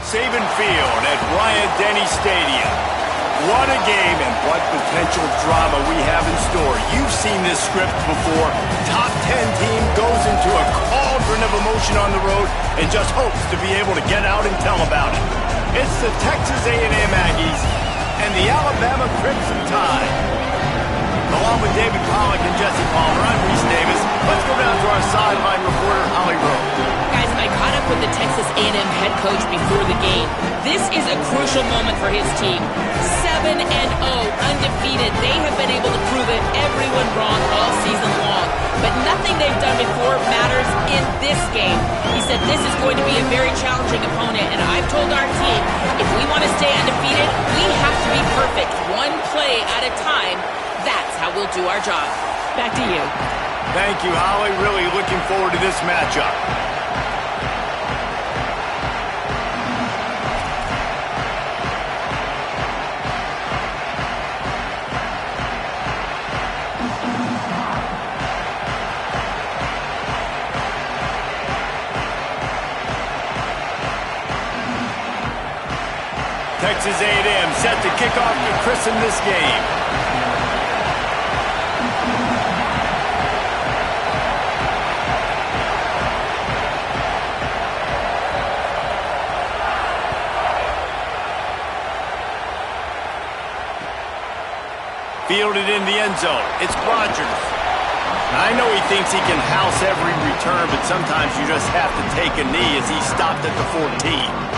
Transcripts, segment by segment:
Saban Field at Bryant-Denny Stadium. What a game and what potential drama we have in store. You've seen this script before. Top 10 team goes into a cauldron of emotion on the road and just hopes to be able to get out and tell about it. It's the Texas A&M Aggies and the Alabama Crimson Tide. Along with David Pollack and Jesse Palmer, I'm Reese Davis. Let's go down to our sideline reporter, Holly Rowe. Guys, I caught up with the Texas A&M head coach before the game. This is a crucial moment for his team. 7-0, undefeated. They have been able to prove it everyone wrong all season long. But nothing they've done before matters in this game. He said this is going to be a very challenging opponent, and I've told our team, if we want to stay undefeated, we have to be perfect, one play at a time. That's how we'll do our job. Back to you. Thank you, Holly. Really looking forward to this matchup. Texas A&M set to kick off to christen this game. Fielded in the end zone. It's Rogers. I know he thinks he can house every return, but sometimes you just have to take a knee as he stopped at the 14.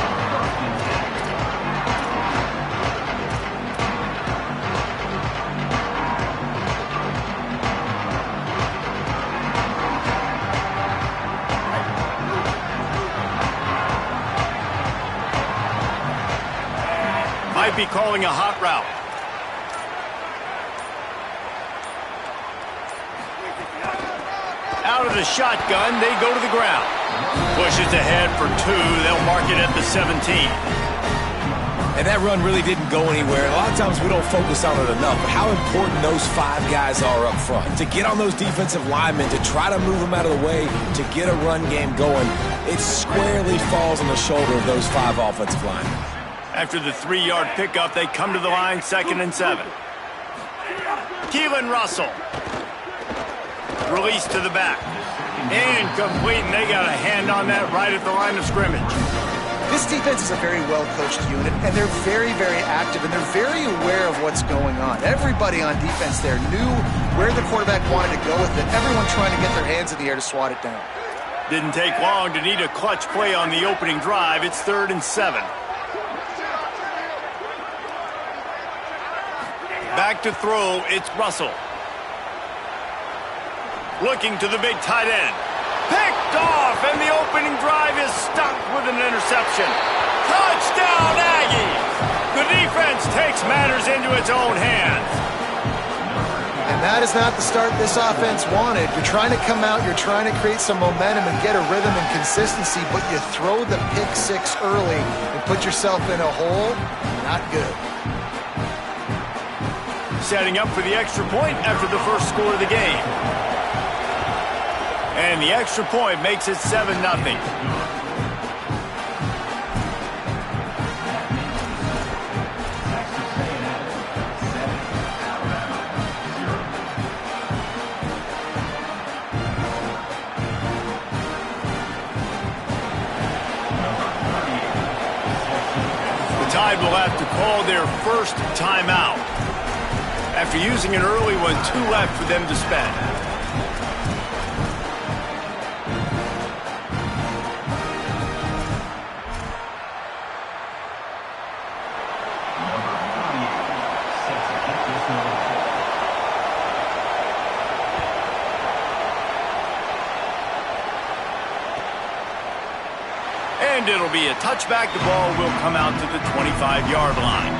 Might be calling a hot route. Out of the shotgun, they go to the ground. Pushes ahead for 2. They'll mark it at the 17. And that run really didn't go anywhere. A lot of times we don't focus on it enough, but how important those 5 guys are up front. To get on those defensive linemen, to try to move them out of the way, to get a run game going, it squarely falls on the shoulder of those 5 offensive linemen. After the 3-yard pickup, they come to the line, 2nd and 7. Keelan Russell. Release to the back. Incomplete, and they got a hand on that right at the line of scrimmage. This defense is a very well-coached unit, and they're very, very active, and they're very aware of what's going on. Everybody on defense there knew where the quarterback wanted to go with it. Everyone trying to get their hands in the air to swat it down. Didn't take long to need a clutch play on the opening drive. It's 3rd and 7. Back to throw, it's Russell. Looking to the big tight end. Picked off, and the opening drive is stopped with an interception. Touchdown, Aggies! The defense takes matters into its own hands. And that is not the start this offense wanted. You're trying to come out, you're trying to create some momentum and get a rhythm and consistency, but you throw the pick 6 early and put yourself in a hole. Not good. Setting up for the extra point after the first score of the game. And the extra point makes it 7-0. The Tide will have to call their first timeout. After using an early one, 2 left for them to spend. And it'll be a touchback. The ball will come out to the 25-yard line.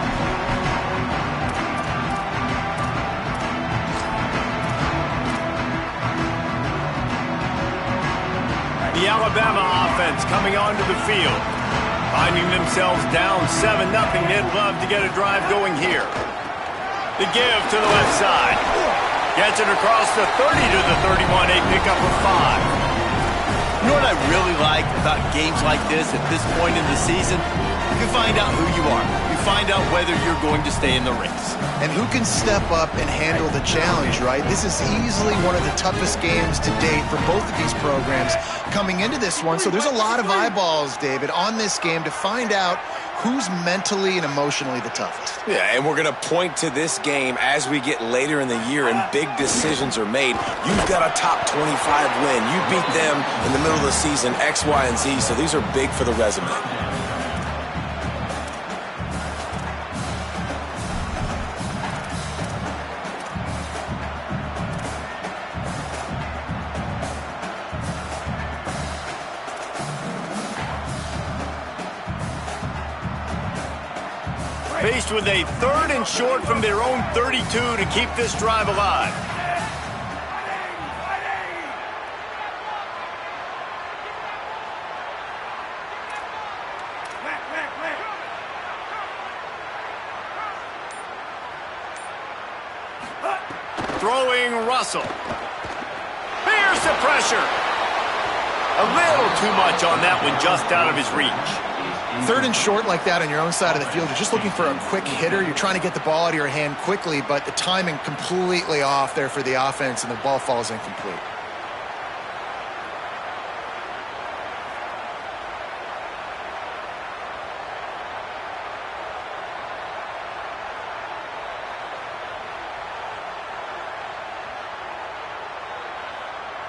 The Alabama offense coming onto the field. Finding themselves down 7-0. They'd love to get a drive going here. The give to the left side. Gets it across the 30 to the 31. A pickup of 5. You know what I really like about games like this at this point in the season? You find out who you are. You find out whether you're going to stay in the race. And who can step up and handle the challenge, right? This is easily one of the toughest games to date for both of these programs coming into this one. So there's a lot of eyeballs, David, on this game to find out who's mentally and emotionally the toughest. Yeah, and we're going to point to this game as we get later in the year and big decisions are made. You've got a top 25 win. You beat them in the middle of the season, X, Y, and Z, so these are big for the resume. Faced with a 3rd and short from their own 32 to keep this drive alive. Throwing Russell. Here's the pressure. A little too much on that one, just out of his reach. 3rd and short like that on your own side of the field, you're just looking for a quick hitter. You're trying to get the ball out of your hand quickly, but the timing completely off there for the offense, and the ball falls incomplete.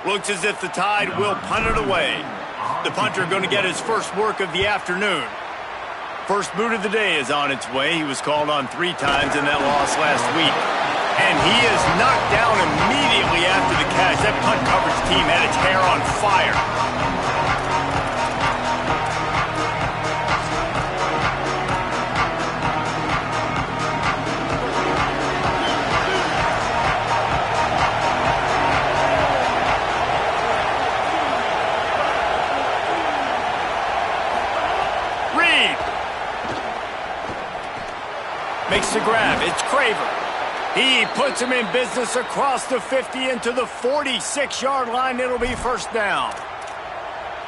Looks as if the Tide will punt it away. The punter going to get his first work of the afternoon. First boot of the day is on its way. He was called on 3 times in that loss last week. And he is knocked down immediately after the catch. That punt coverage team had its hair on fire. Makes the grab. It's Craver. He puts him in business across the 50 into the 46-yard line. It'll be first down.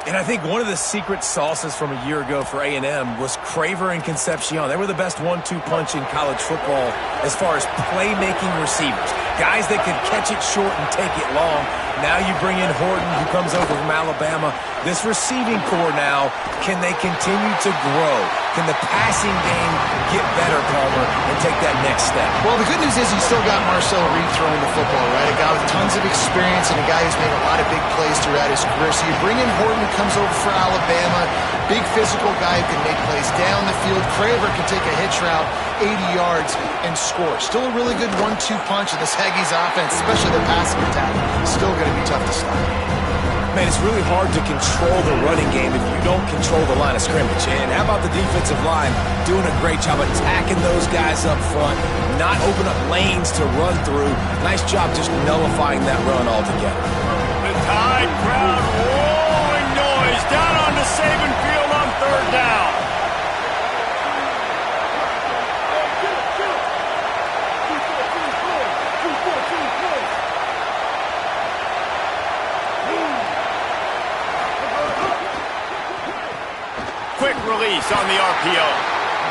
And I think one of the secret sauces from a year ago for A&M was Craver and Concepcion. They were the best 1-2 punch in college football as far as playmaking receivers. Guys that could catch it short and take it long. Now you bring in Horton, who comes over from Alabama. This receiving core now, can they continue to grow? Can the passing game get better, Palmer, and take that next step? Well, the good news is you still got Marcel Reed throwing the football, right? A guy with tons of experience and a guy who's made a lot of big plays throughout his career. So you bring in Horton, who comes over for Alabama. Big physical guy who can make plays down the field. Craver can take a hitch route 80 yards and score. Still a really good 1-2 punch in this Aggies offense, especially the passing attack. Still going to be tough to stop. Man, it's really hard to control the running game if you don't control the line of scrimmage. And how about the defensive line doing a great job attacking those guys up front, not open up lanes to run through. Nice job just nullifying that run altogether. The Tide crowd roaring noise down on the Saban field on 3rd down. Quick release on the RPO.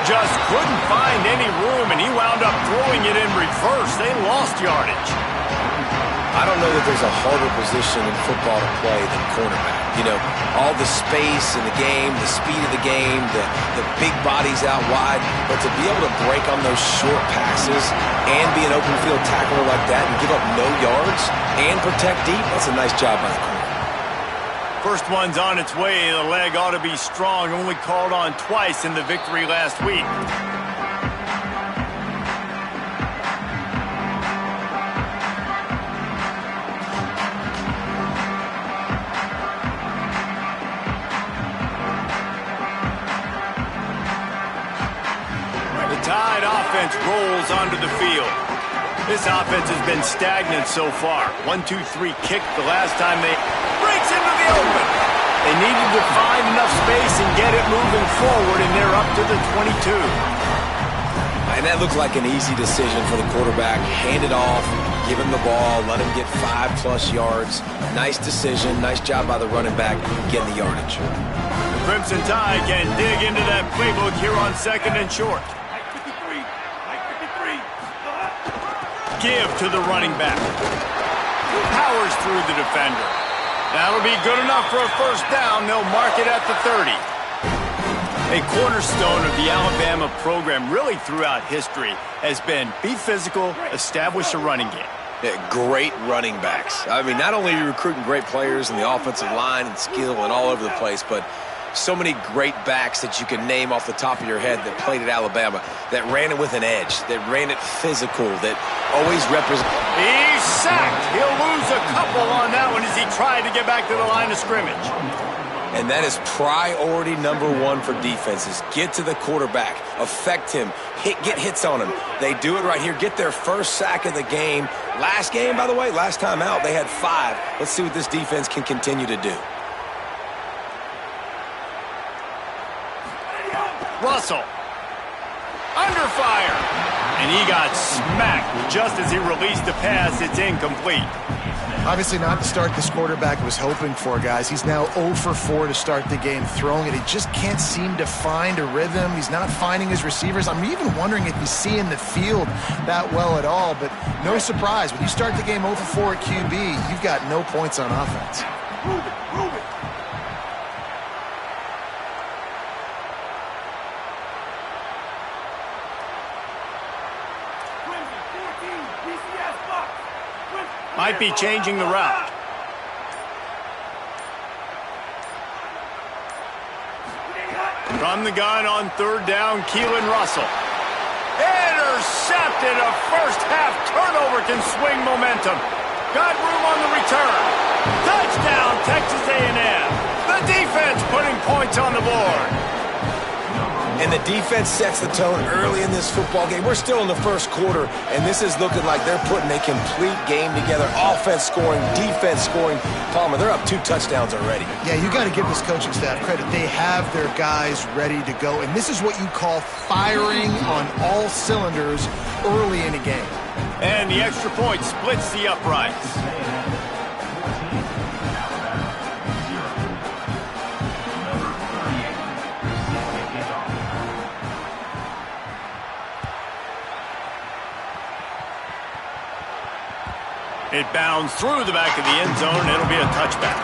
Just couldn't find any room, and he wound up throwing it in reverse. They lost yardage. I don't know that there's a harder position in football to play than cornerback. You know, all the space in the game, the speed of the game, the big bodies out wide, but to be able to break on those short passes and be an open field tackler like that and give up no yards and protect deep, that's a nice job by the corner. First one's on its way. The leg ought to be strong. Only called on twice in the victory last week. The Tide offense rolls onto the field. This offense has been stagnant so far. 1-2-3 kick the last time they breaks into the open. They needed to find enough space and get it moving forward, and they're up to the 22. And And that looked like an easy decision for the quarterback. Hand it off, give him the ball, let him get 5+ yards. Nice decision. Nice job by the running back getting the yardage. The Crimson Tide can dig into that playbook here on 2nd and short. Give to the running back. Powers through the defender. That'll be good enough for a first down. They'll mark it at the 30. A cornerstone of the Alabama program really throughout history has been be physical, establish a running game. Yeah, great running backs. I mean, not only are you recruiting great players in the offensive line and skill and all over the place, but so many great backs that you can name off the top of your head that played at Alabama, that ran it with an edge, that ran it physical, that always represent. He's sacked. He'll lose a couple on that one as he tried to get back to the line of scrimmage. And that is priority number 1 for defenses. Get to the quarterback. Affect him. Get hits on him. They do it right here. Get their first sack of the game. Last game, by the way, last time out, they had 5. Let's see what this defense can continue to do. Russell. Under fire. And he got smacked just as he released the pass. It's incomplete. Obviously not the start this quarterback was hoping for, guys. He's now 0 for 4 to start the game throwing it. He just can't seem to find a rhythm. He's not finding his receivers. I'm even wondering if he's seeing the field that well at all, but no surprise. When you start the game 0 for 4 at QB, you've got no points on offense. Move it. Might be changing the route. From the gun on 3rd down, Keelan Russell. Intercepted. A first-half turnover can swing momentum. Got room on the return. Touchdown, Texas A&M. The defense putting points on the board. And the defense sets the tone early in this football game. We're still in the first quarter, and this is looking like they're putting a complete game together. Offense scoring, defense scoring. Palmer, they're up 2 touchdowns already. Yeah, you got to give this coaching staff credit. They have their guys ready to go, and this is what you call firing on all cylinders early in a game. And the extra point splits the uprights. It bounds through the back of the end zone. It'll be a touchback.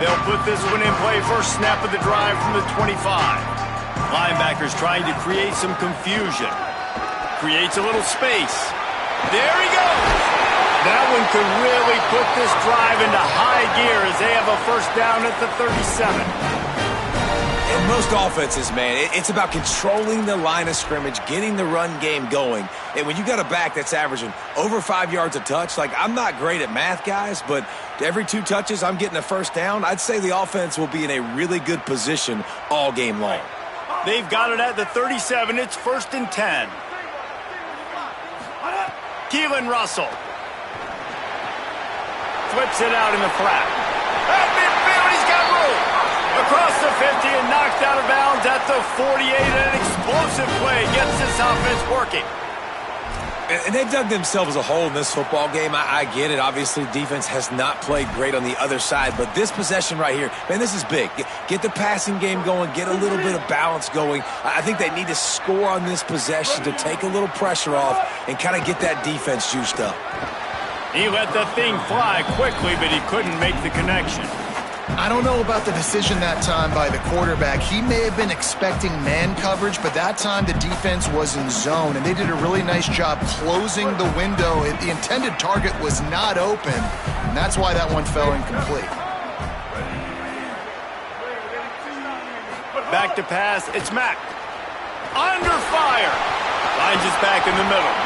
They'll put this one in play first snap of the drive from the 25. Linebackers trying to create some confusion. Creates a little space. There he goes. That one could really put this drive into high gear as they have a first down at the 37. In most offenses, man, it's about controlling the line of scrimmage, getting the run game going. And when you got a back that's averaging over 5 yards a touch, like I'm not great at math, guys, but every 2 touches I'm getting a first down, I'd say the offense will be in a really good position all game long. They've got it at the 37. It's 1st and 10. Keelan Russell. Flips it out in the flat. At midfield, he's got room. Across the 50 and knocked out of bounds at the 48. An explosive play gets this offense working. And they've dug themselves a hole in this football game. I get it. Obviously, defense has not played great on the other side. But this possession right here, man, this is big. Get the passing game going. Get a little bit of balance going. I think they need to score on this possession to take a little pressure off and kind of get that defense juiced up. He let the thing fly quickly, but he couldn't make the connection. I don't know about the decision that time by the quarterback. He may have been expecting man coverage, but that time the defense was in zone, and they did a really nice job closing the window. The intended target was not open, and that's why that one fell incomplete. Back to pass, it's Mack. Under fire. Finds his back in the middle.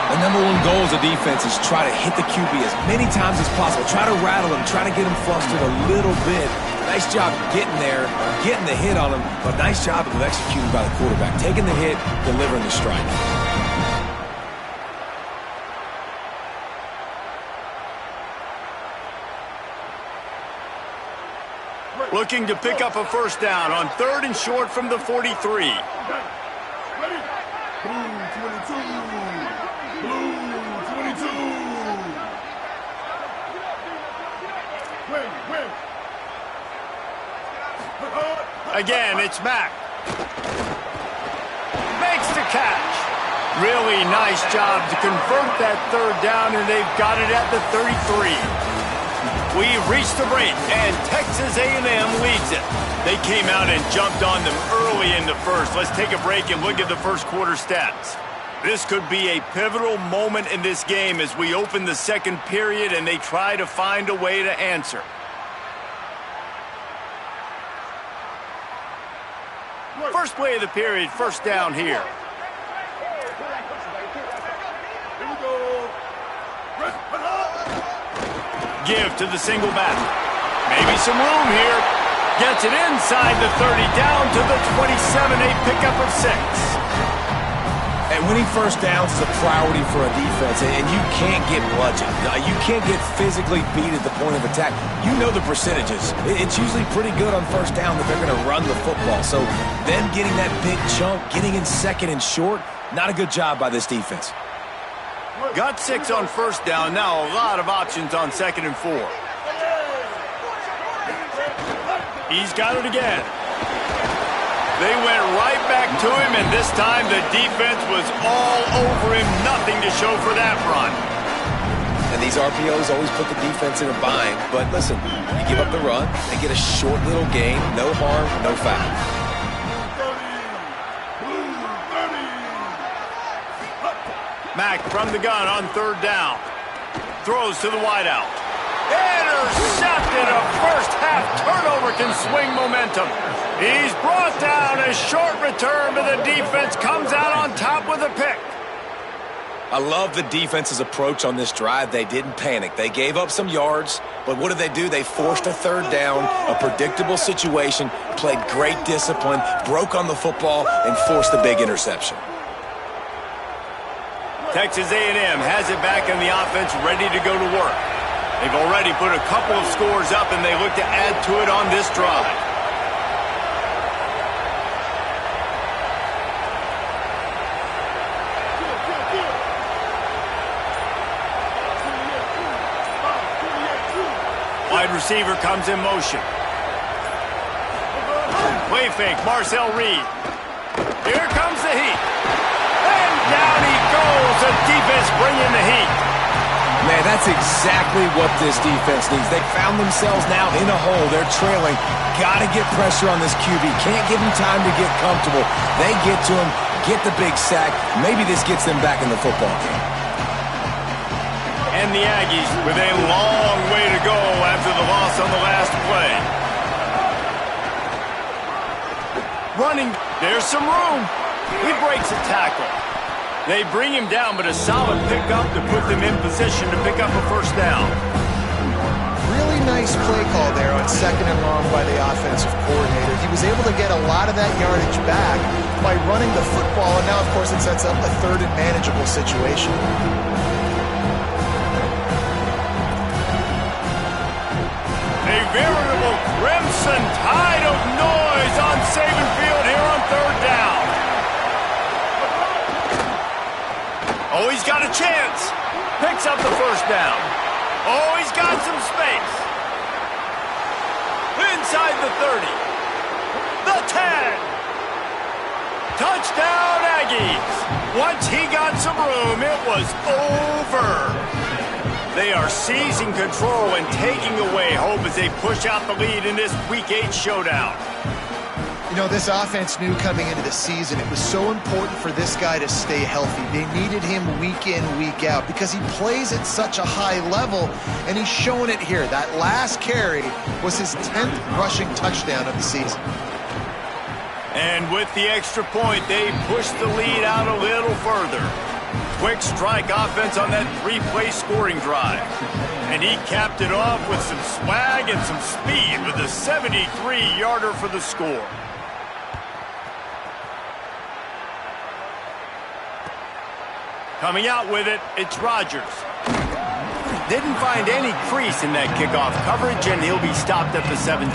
The number 1 goal as a defense is try to hit the QB as many times as possible. Try to rattle him, try to get him flustered a little bit. Nice job getting there, getting the hit on him, but nice job of executing by the quarterback. Taking the hit, delivering the strike. Looking to pick up a first down on 3rd and short from the 43. Ready? Blue 22. Blue 22. Win. Again, it's Mack. Makes the catch. Really nice job to convert that 3rd down, and they've got it at the 33. We've reached the break, and Texas A&M leads it. They came out and jumped on them early in the first. Let's take a break and look at the first quarter stats. This could be a pivotal moment in this game as we open the second period and they try to find a way to answer. First play of the period, first down here. Give to the single back. Maybe some room here. Gets it inside the 30, down to the 27, a pickup of 6. And winning first downs is a priority for a defense, and you can't get bludgeoned. You can't get physically beat at the point of attack. You know the percentages. It's usually pretty good on first down that they're going to run the football. So them getting that big chunk, getting in 2nd and short, not a good job by this defense. Got 6 on first down. Now a lot of options on 2nd and 4. He's got it again. They went right back to him, and this time the defense was all over him. Nothing to show for that run. And these RPOs always put the defense in a bind. But listen, you give up the run, they get a short little gain, no harm, no foul. Mack from the gun on 3rd down. Throws to the wideout. Intercepted. A first-half turnover can swing momentum. He's brought down. A short return, but the defense comes out on top with a pick. I love the defense's approach on this drive. They didn't panic. They gave up some yards, but what did? They forced a 3rd down, a predictable situation, played great discipline, broke on the football, and forced the big interception. Texas A&M has it back in the offense, ready to go to work. They've already put a couple of scores up, and they look to add to it on this drive. Wide receiver comes in motion. Play fake, Marcel Reed. Here comes the heat. And down he goes. The defense bringing the heat. Man, that's exactly what this defense needs. They found themselves now in a hole. They're trailing. Got to get pressure on this QB. Can't give him time to get comfortable. They get to him, get the big sack. Maybe this gets them back in the football game. And the Aggies with a long way to go after the loss on the last play. Running. There's some room. He breaks a tackle. They bring him down, but a solid pickup to put them in position to pick up a first down. Really nice play call there on 2nd and long by the offensive coordinator. He was able to get a lot of that yardage back by running the football, and now, of course, it sets up a 3rd and manageable situation. A veritable crimson tide of noise on Saban Field here on 3rd down. Oh, he's got a chance. Picks up the first down. Oh, he's got some space. Inside the 30. The 10. Touchdown, Aggies. Once he got some room, it was over. They are seizing control and taking away hope as they push out the lead in this Week 8 showdown. You know, this offense knew coming into the season it was so important for this guy to stay healthy. They needed him week in, week out because he plays at such a high level, and he's showing it here. That last carry was his 10th rushing touchdown of the season. And with the extra point, they push the lead out a little further. Quick strike offense on that 3-play scoring drive. And he capped it off with some swag and some speed with a 73-yarder for the score. Coming out with it, it's Rodgers. Didn't find any crease in that kickoff coverage, and he'll be stopped at the 17.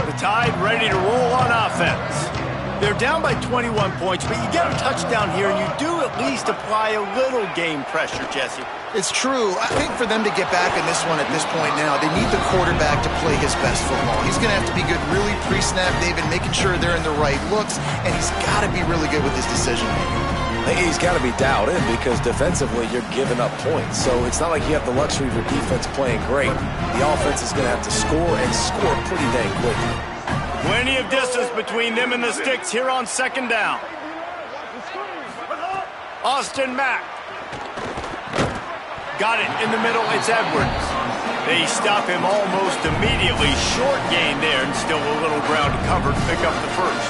The Tide ready to roll on offense. They're down by 21 points, but you get a touchdown here, and you do at least apply a little game pressure, Jesse. It's true. I think for them to get back in this one at this point now, they need the quarterback to play his best football. He's going to have to be good really pre-snap, David, making sure they're in the right looks, and he's got to be really good with his decision-making. He's got to be dialed in because defensively you're giving up points. So it's not like you have the luxury of your defense playing great. The offense is going to have to score and score pretty dang quickly. Plenty of distance between them and the sticks here on second down. Austin Mack. Got it in the middle. It's Edwards. They stop him almost immediately. Short gain there and still a little ground to cover to pick up the first.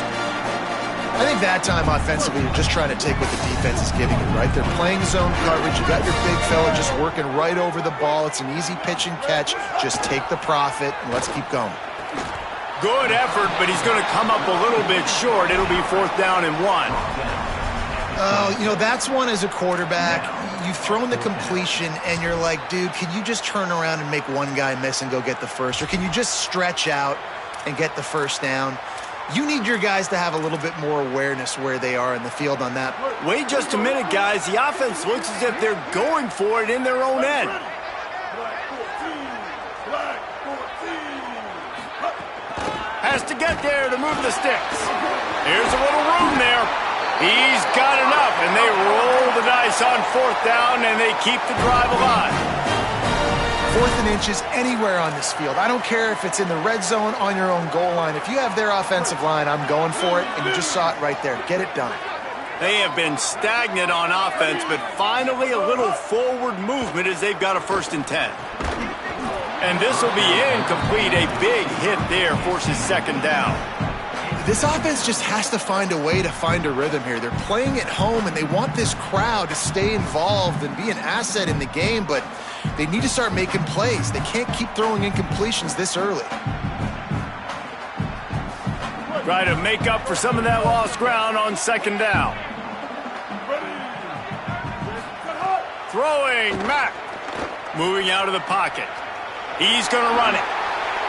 I think that time offensively, you're just trying to take what the defense is giving you, right? They're playing zone coverage. You got your big fella just working right over the ball. It's an easy pitch and catch. Just take the profit and let's keep going. Good effort, but he's going to come up a little bit short. It'll be 4th down and 1. Oh, you know, that's one as a quarterback. You've thrown the completion, and you're like, dude, can you just turn around and make one guy miss and go get the first? Or can you just stretch out and get the first down? You need your guys to have a little bit more awareness where they are in the field on that. Wait just a minute, guys. The offense looks as if they're going for it in their own end. Has to get there to move the sticks. Here's a little room there. He's got enough, and they roll the dice on 4th down, and they keep the drive alive. 4th and inches anywhere on this field. I don't care if it's in the red zone, on your own goal line. If you have their offensive line, I'm going for it, and you just saw it right there. Get it done. They have been stagnant on offense, but finally a little forward movement as they've got a 1st and 10. And this will be incomplete. A big hit there forces 2nd down. This offense just has to find a way to find a rhythm here. They're playing at home, and they want this crowd to stay involved and be an asset in the game, but they need to start making plays. They can't keep throwing incompletions this early. Try to make up for some of that lost ground on 2nd down. Throwing, Mack. Moving out of the pocket. He's going to run it.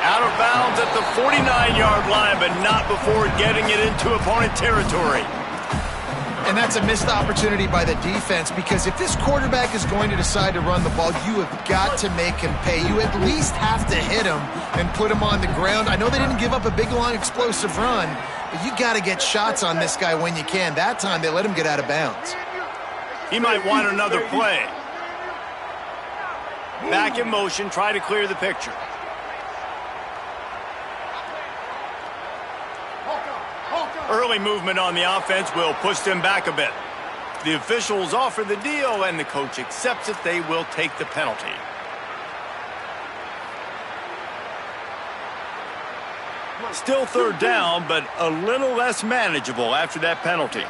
Out of bounds at the 49-yard line, but not before getting it into opponent territory. And that's a missed opportunity by the defense, because if this quarterback is going to decide to run the ball, you have got to make him pay. You at least have to hit him and put him on the ground. I know they didn't give up a big, long, explosive run, but you got to get shots on this guy when you can. That time, they let him get out of bounds. He might want another play. Back in motion, try to clear the picture. Early movement on the offense will push them back a bit. The officials offer the deal, and the coach accepts it. They will take the penalty. Still 3rd down, but a little less manageable after that penalty.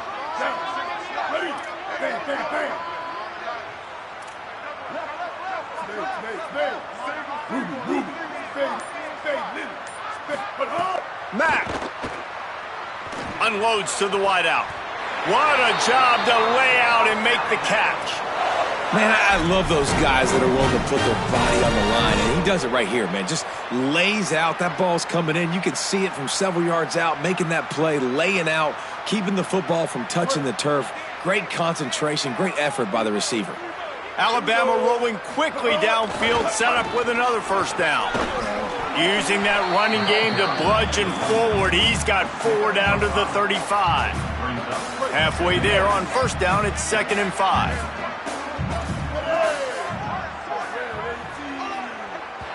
Mack unloads to the wideout. What a job to lay out and make the catch. Man, I love those guys that are willing to put their body on the line, and he does it right here, man. Just lays out. That ball's coming in. You can see it from several yards out, making that play, laying out, keeping the football from touching the turf. Great concentration, great effort by the receiver. Alabama rolling quickly downfield, set up with another 1st down. Using that running game to bludgeon forward. He's got 4 down to the 35. Halfway there on 1st down, it's 2nd and 5.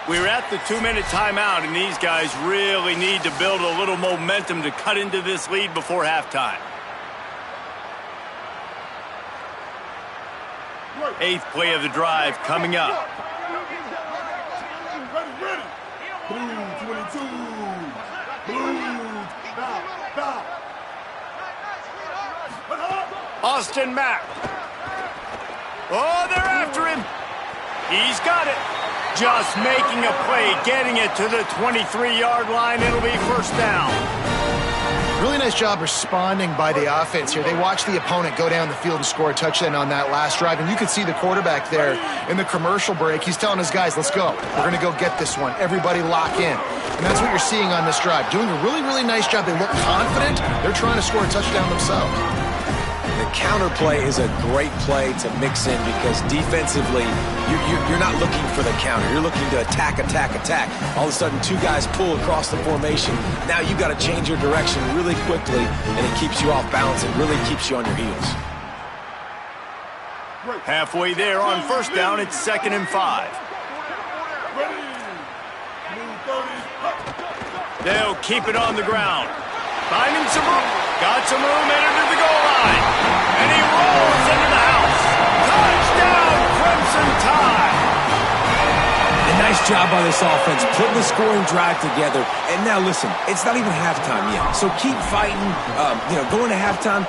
We're at the 2-minute timeout, and these guys really need to build a little momentum to cut into this lead before halftime. 8th play of the drive coming up. Blue 22. Blue. Stop. Austin Mack. Oh, they're after him. He's got it. Just making a play, getting it to the 23-yard line. It'll be 1st down. Really nice job responding by the offense here. They watched the opponent go down the field and score a touchdown on that last drive, and you can see the quarterback there in the commercial break. He's telling his guys, let's go. We're going to go get this one. Everybody lock in. And that's what you're seeing on this drive. Doing a really, really nice job. They look confident. They're trying to score a touchdown themselves. The counter play is a great play to mix in because defensively, you're not looking for the counter. You're looking to attack. All of a sudden, two guys pull across the formation. Now you've got to change your direction really quickly, and it keeps you off balance and really keeps you on your heels. Halfway there on first down, it's 2nd and 5. They'll keep it on the ground. Finding some room. Got some room, entered to the goal line. And he rolls into the house. Touchdown, Crimson Tide. A nice job by this offense, putting the scoring drive together. And now listen, it's not even halftime yet. So keep fighting, going to halftime,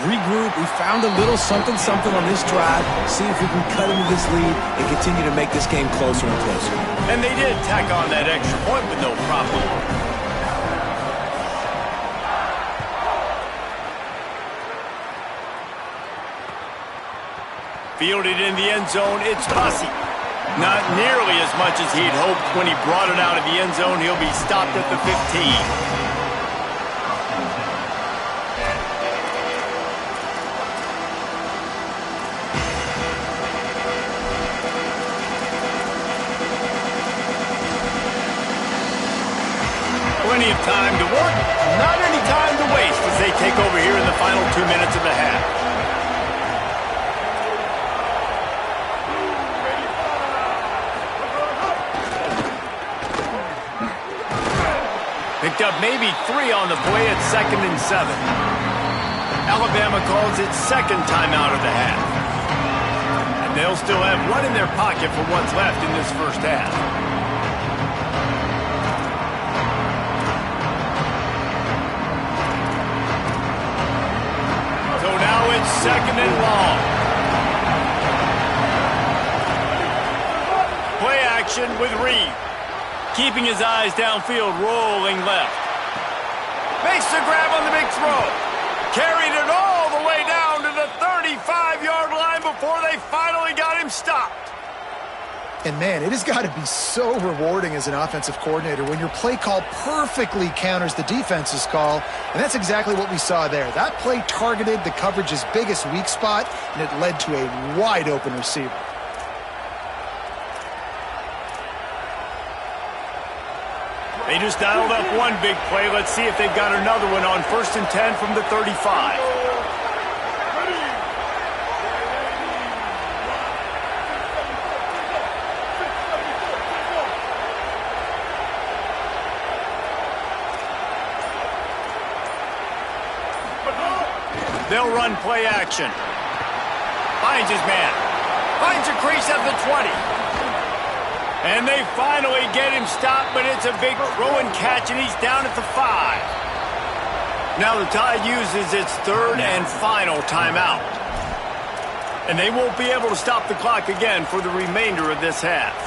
regroup. We found a little something on this drive. See if we can cut into this lead and continue to make this game closer and closer. And they did tack on that extra point with no problem. Fielded in the end zone, it's Hussey. Not nearly as much as he'd hoped when he brought it out of the end zone. He'll be stopped at the 15. Plenty of time to work, not any time to waste as they take over here in the final 2 minutes of the half. Picked up maybe 3 on the play at 2nd and 7. Alabama calls it 2nd timeout of the half. And they'll still have 1 in their pocket for what's left in this first half. So now it's 2nd and long. Play action with Reed. Keeping his eyes downfield, rolling left. Makes the grab on the big throw. Carried it all the way down to the 35-yard line before they finally got him stopped. And man, it has got to be so rewarding as an offensive coordinator when your play call perfectly counters the defense's call. And that's exactly what we saw there. That play targeted the coverage's biggest weak spot, and it led to a wide-open receiver. They just dialed up one big play. Let's see if they've got another one on 1st and 10 from the 35. They'll run play action. Finds his man. Finds a crease at the 20. And they finally get him stopped, but it's a big throw and catch, and he's down at the 5. Now the Tide uses its 3rd and final timeout. And they won't be able to stop the clock again for the remainder of this half.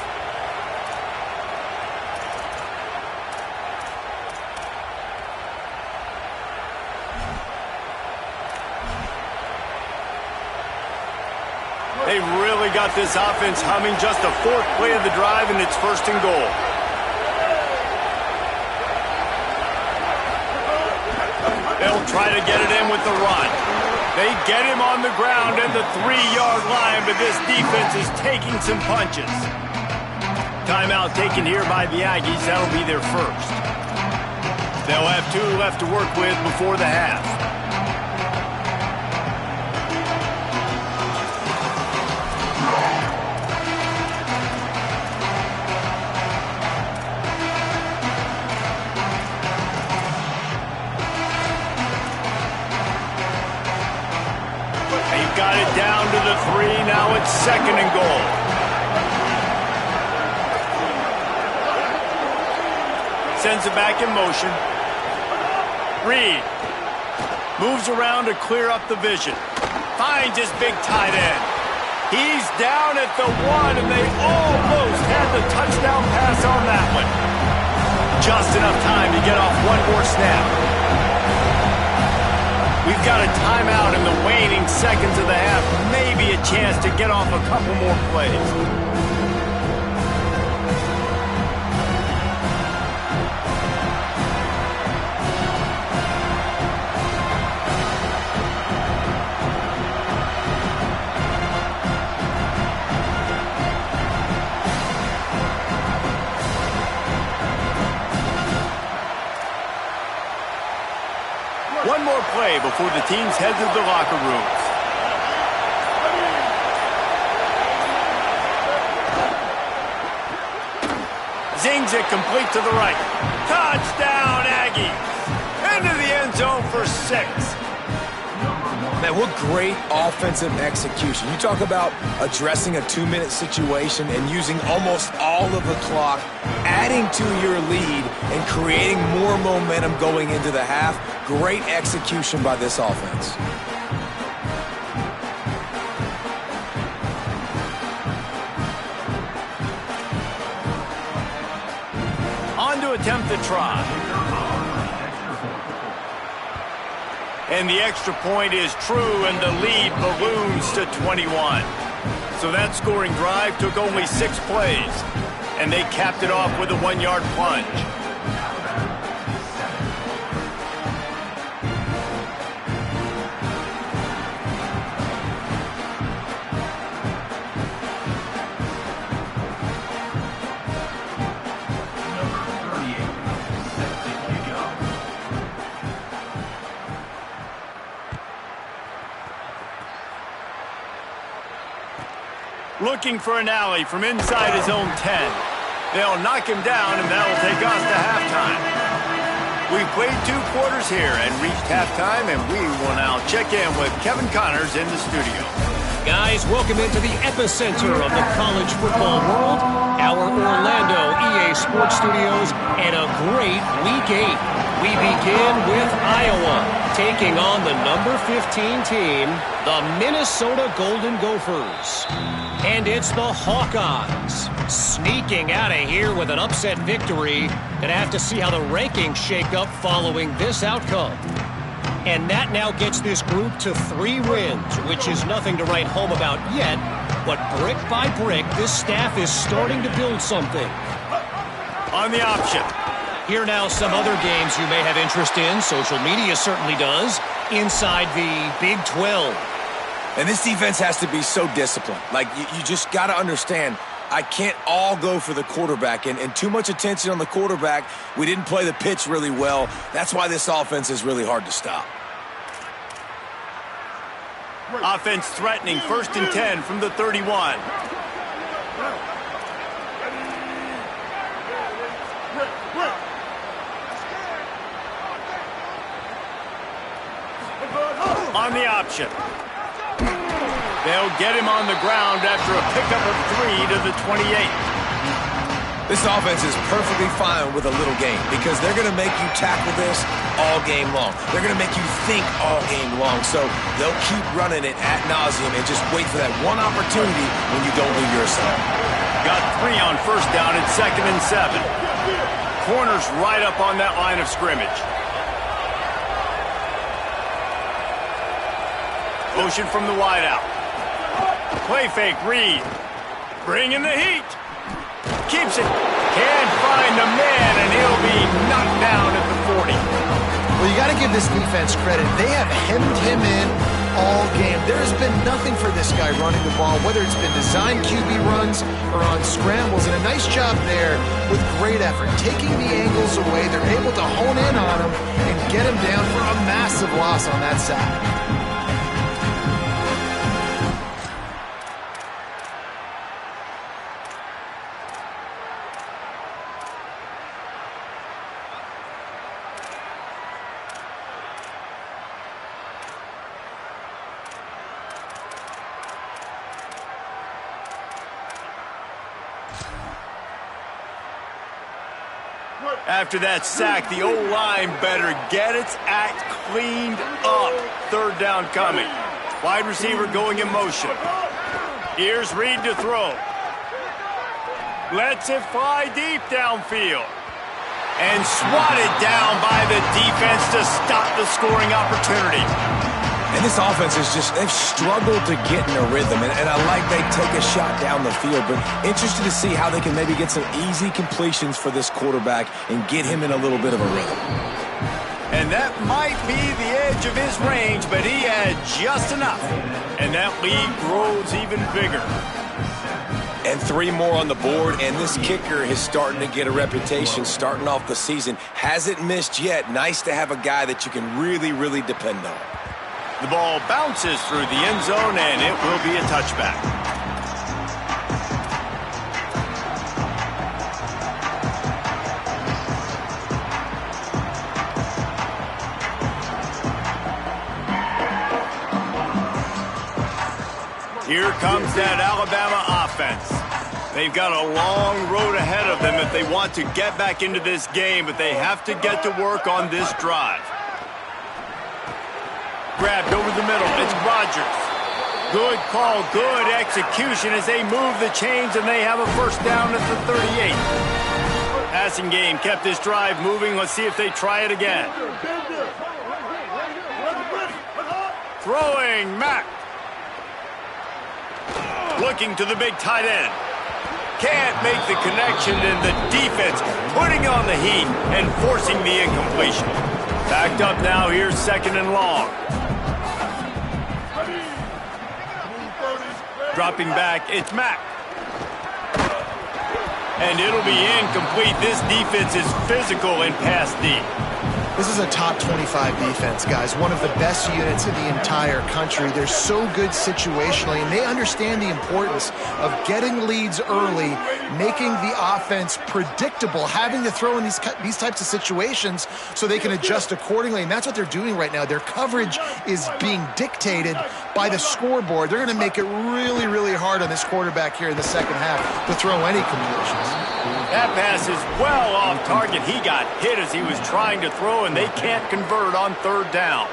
They really got this offense humming. Just a 4th play of the drive, and it's 1st and goal. They'll try to get it in with the run. They get him on the ground at the 3-yard line, but this defense is taking some punches. Timeout taken here by the Aggies. That'll be their first. They'll have 2 left to work with before the half. Got it down to the 3. Now it's 2nd and goal. Sends it back in motion. Reed moves around to clear up the vision. Finds his big tight end. He's down at the 1, and they almost had the touchdown pass on that one. Just enough time to get off one more snap. We've got a timeout in the waning seconds of the half. Maybe a chance to get off a couple more plays. One more play before the teams head to the locker rooms. Zings it complete to the right. Touchdown, Aggies! Into the end zone for 6. Man, what great offensive execution. You talk about addressing a 2-minute situation and using almost all of the clock, adding to your lead and creating more momentum going into the half. Great execution by this offense. On to attempt the try. And the extra point is true, and the lead balloons to 21. So that scoring drive took only 6 plays, and they capped it off with a 1-yard plunge. Looking for an alley from inside his own 10. They'll knock him down, and that'll take us to halftime. We've played 2 quarters here and reached halftime, and we will now check in with Kevin Connors in the studio. Guys, welcome into the epicenter of the college football world, our Orlando EA Sports Studios, and a great Week 8. We begin with Iowa, taking on the number 15 team, the Minnesota Golden Gophers. And it's the Hawkeyes, sneaking out of here with an upset victory. Gonna have to see how the rankings shake up following this outcome. And that now gets this group to 3 wins, which is nothing to write home about yet. But brick by brick, this staff is starting to build something. On the option. Here now some other games you may have interest in. Social media certainly does. Inside the Big 12. And this defense has to be so disciplined. Like, you just got to understand, I can't all go for the quarterback. And too much attention on the quarterback. We didn't play the pitch really well. That's why this offense is really hard to stop. Offense threatening, 1st and 10 from the 31. On the option. They'll get him on the ground after a pickup of 3 to the 28. This offense is perfectly fine with a little game because they're going to make you tackle this all game long. They're going to make you think all game long. So they'll keep running it ad nauseum and just wait for that one opportunity when you don't leave your assignment. Got 3 on 1st down and 2nd and 7. Corners right up on that line of scrimmage. Motion from the wideout. Play fake, Reed. Bringing the heat. Keeps it. Can't find the man, and he'll be knocked down at the 40. Well, you got to give this defense credit. They have hemmed him in all game. There's been nothing for this guy running the ball, whether it's been designed QB runs or on scrambles, and a nice job there with great effort. Taking the angles away, they're able to hone in on him and get him down for a massive loss on that sack. After that sack, the O-line better get its act cleaned up. 3rd down coming. Wide receiver going in motion. Here's Reed to throw. Lets it fly deep downfield. And swatted down by the defense to stop the scoring opportunity. And this offense is just, they've struggled to get in a rhythm. And I like they take a shot down the field, but interested to see how they can maybe get some easy completions for this quarterback and get him in a little bit of a rhythm. And that might be the edge of his range, but he had just enough. And that lead grows even bigger. And 3 more on the board, and this kicker is starting to get a reputation starting off the season. Hasn't missed yet. Nice to have a guy that you can really, really depend on. The ball bounces through the end zone, and it will be a touchback. Here comes that Alabama offense. They've got a long road ahead of them if they want to get back into this game, but they have to get to work on this drive. Grabbed over the middle. It's Rodgers. Good call, good execution as they move the chains, and they have a first down at the 38. Passing game kept this drive moving. Let's see if they try it again. Throwing, Mack. Looking to the big tight end. Can't make the connection, and the defense putting on the heat and forcing the incompletion. Backed up now, here's 2nd and long. Dropping back, it's Mack. And it'll be incomplete. This defense is physical and pass deep. This is a top 25 defense, guys. One of the best units in the entire country. They're so good situationally, and they understand the importance of getting leads early, making the offense predictable, having to throw in these types of situations so they can adjust accordingly, and that's what they're doing right now. Their coverage is being dictated by the scoreboard. They're going to make it really, really hard on this quarterback here in the second half to throw any completions. That pass is well off target. He got hit as he was trying to throw, and they can't convert on 3rd down.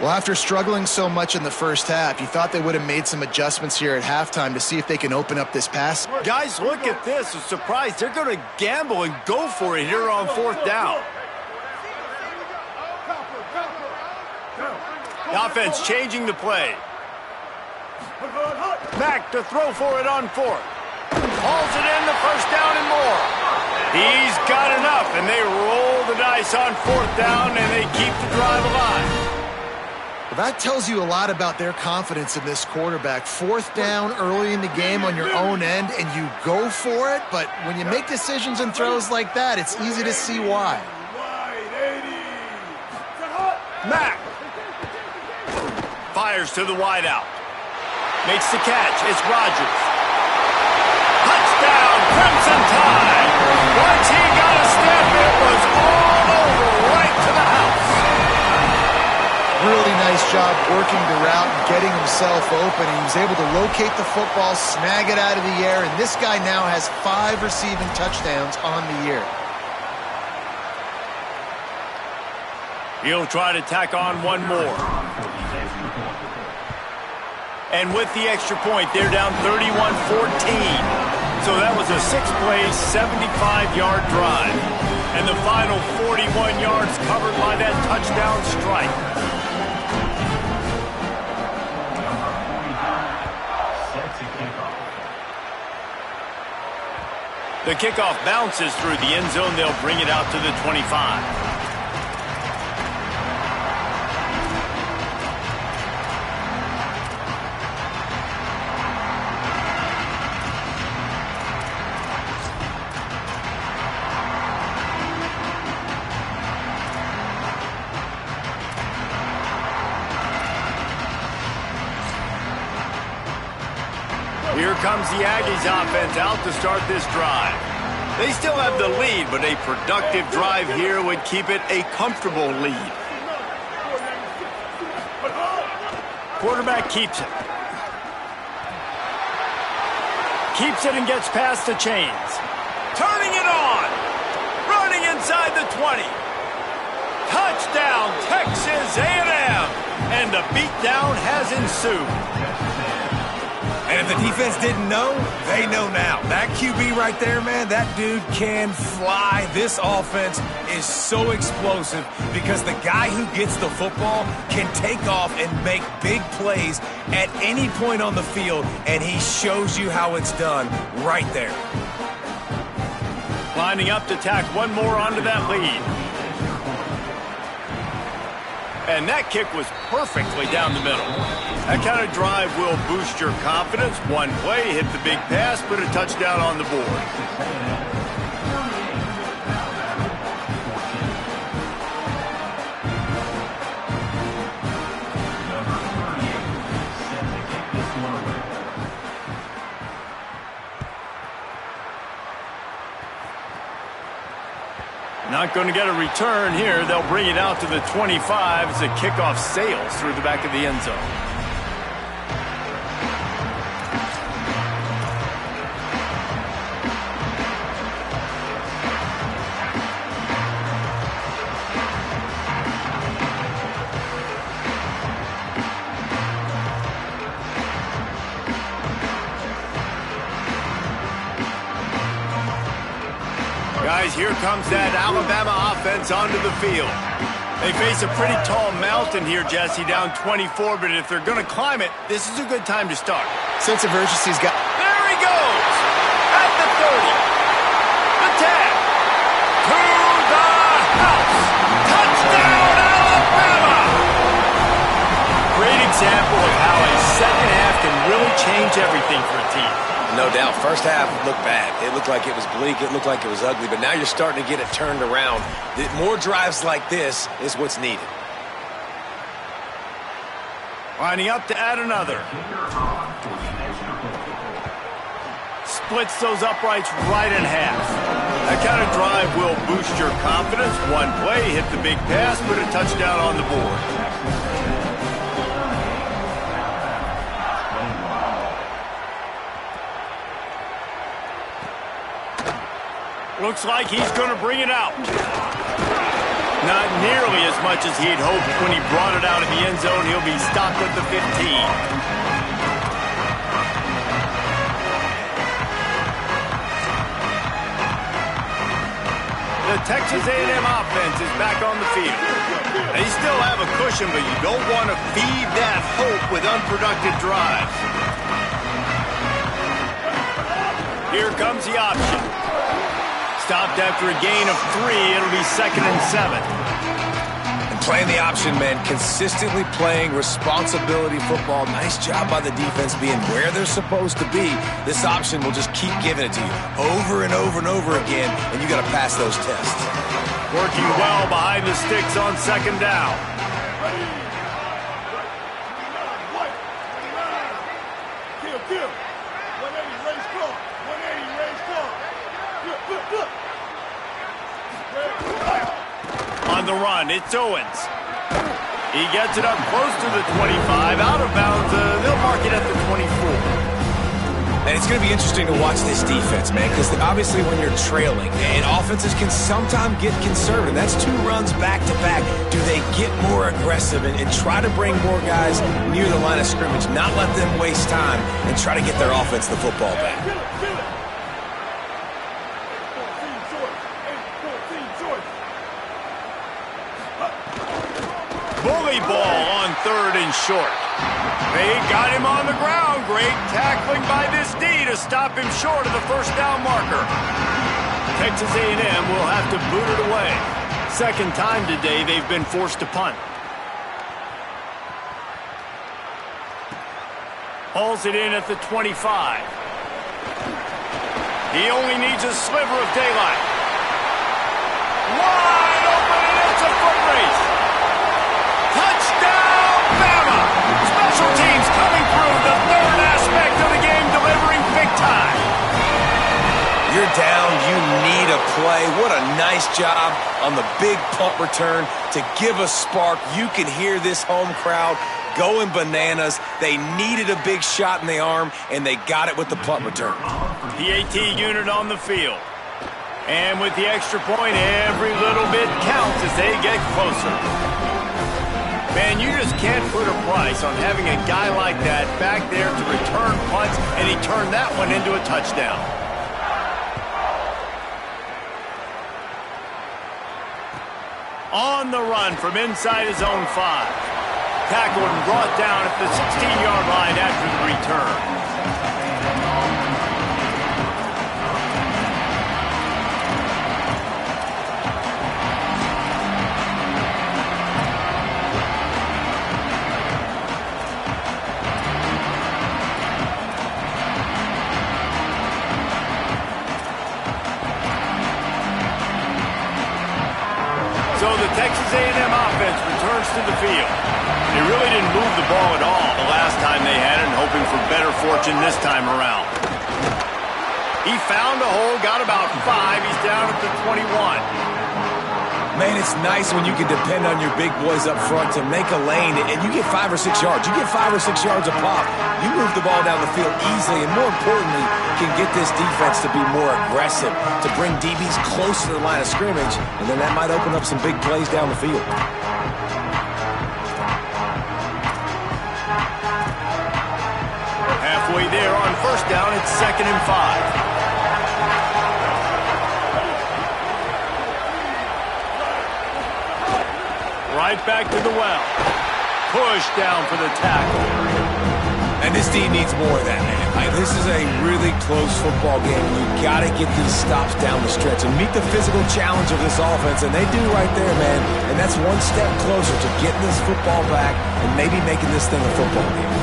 Well, after struggling so much in the first half, you thought they would have made some adjustments here at halftime to see if they can open up this pass. Guys, look at this. I'm surprised. They're going to gamble and go for it here on 4th down. The offense changing the play. Mack to throw for it on 4th. Hauls it in, the first down and more. He's got enough, and they roll the dice on 4th down, and they keep the drive alive. Well, that tells you a lot about their confidence in this quarterback. 4th down early in the game on your own end, and you go for it, but when you make decisions and throws like that, it's easy to see why. Mack fires to the wideout. Makes the catch. It's Rodgers. Touchdown, Crimson Tide. Once he got a step, it was all over, right to the house. Really nice job working the route and getting himself open. He was able to locate the football, snag it out of the air, and this guy now has 5 receiving touchdowns on the year. He'll try to tack on one more. And with the extra point, they're down 31-14. So that was a 6-play, 75-yard drive. And the final 41 yards covered by that touchdown strike. The kickoff bounces through the end zone. They'll bring it out to the 25. Here comes the Aggies offense out to start this drive. They still have the lead, but a productive drive here would keep it a comfortable lead. Quarterback keeps it. Keeps it and gets past the chains. Turning it on. Running inside the 20. Touchdown, Texas A&M. And the beatdown has ensued. And And if the defense didn't know, they know now. That QB right there, man, that dude can fly. This offense is so explosive because the guy who gets the football can take off and make big plays at any point on the field, and he shows you how it's done right there. Lining up to tack one more onto that lead. And that kick was perfectly down the middle. That kind of drive will boost your confidence. One play, hit the big pass, put a touchdown on the board. Not going to get a return here. They'll bring it out to the 25 as the kickoff sails through the back of the end zone. Guys, here comes that Alabama offense onto the field. They face a pretty tall mountain here, Jesse, down 24, but if they're going to climb it, this is a good time to start. Sense of urgency's got... There he goes! At the 30. The tag. To the house. Touchdown, Alabama! Great example of how a second half can really change everything for a team. No doubt. First half looked bad. It looked like it was bleak. It looked like it was ugly. But now you're starting to get it turned around. More drives like this is what's needed. Lining up to add another. Splits those uprights right in half. That kind of drive will boost your confidence. One play, hit the big pass, put a touchdown on the board. Looks like he's going to bring it out. Not nearly as much as he'd hoped when he brought it out of the end zone. He'll be stopped at the 15. The Texas A&M offense is back on the field. They still have a cushion, but you don't want to feed that hope with unproductive drives. Here comes the option. Stopped after a gain of 3. It'll be 2nd and 7. And playing the option, man, consistently playing responsibility football. Nice job by the defense being where they're supposed to be. This option will just keep giving it to you over and over and over again, and you got to pass those tests. Working well behind the sticks on 2nd down. Kill. 180, raise clock. 180, raise clock. Look. On the run, it's Owens. He gets it up close to the 25, out of bounds. They'll mark it at the 24. And it's going to be interesting to watch this defense, man, because obviously when you're trailing, and offenses can sometimes get conservative. That's 2 runs back-to-back. Do they get more aggressive and try to bring more guys near the line of scrimmage, not let them waste time, and try to get their offense the football back? Bully ball on 3rd and short. They got him on the ground. Great tackling by this D to stop him short of the 1st down marker. Texas A&M will have to boot it away. 2nd time today they've been forced to punt. Hauls it in at the 25. He only needs a sliver of daylight. Wide open, and it's a foot race. Touchdown, Bama! Special teams coming through, the 3rd aspect of the game, delivering big time. You're down, you need a play. What a nice job on the big punt return to give a spark. You can hear this home crowd going bananas. They needed a big shot in the arm, and they got it with the punt return. PAT unit on the field. And with the extra point, every little bit counts as they get closer. Man, you just can't put a price on having a guy like that back there to return punts, and he turned that one into a touchdown. On the run from inside his own 5. Tackled and brought down at the 16-yard line after the return. So the Texas A&M offense returns to the field. They really didn't move the ball at all the last time they had it, and hoping for better fortune this time around. He found a hole, got about 5. He's down at the 21. Man, it's nice when you can depend on your big boys up front to make a lane, and you get 5 or 6 yards. You get 5 or 6 yards a pop. You move the ball down the field easily, and more importantly, can get this defense to be more aggressive, to bring DBs close to the line of scrimmage, and then that might open up some big plays down the field. Halfway there on first down, it's 2nd and 5. Right back to the well. Push down for the tackle. And this team needs more of that, man. This is a really close football game. You got to get these stops down the stretch and meet the physical challenge of this offense, and they do right there, man. And that's one step closer to getting this football back and maybe making this thing a football game.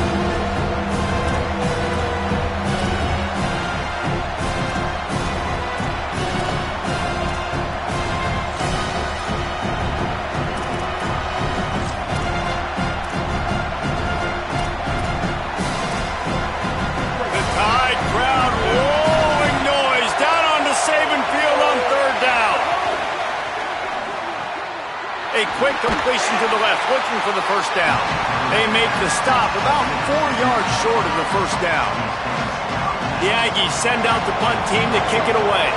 A quick completion to the left, looking for the first down. They make the stop about 4 yards short of the first down. The Aggies send out the punt team to kick it away.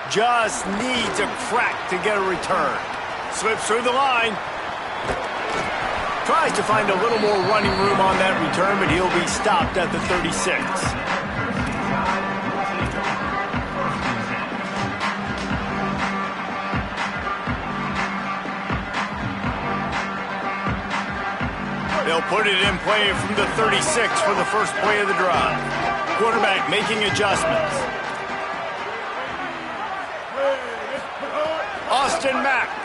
Just needs a crack to get a return. Slips through the line. Tries to find a little more running room on that return, but he'll be stopped at the 36. They'll put it in play from the 36 for the first play of the drive. Quarterback making adjustments. Austin Mack.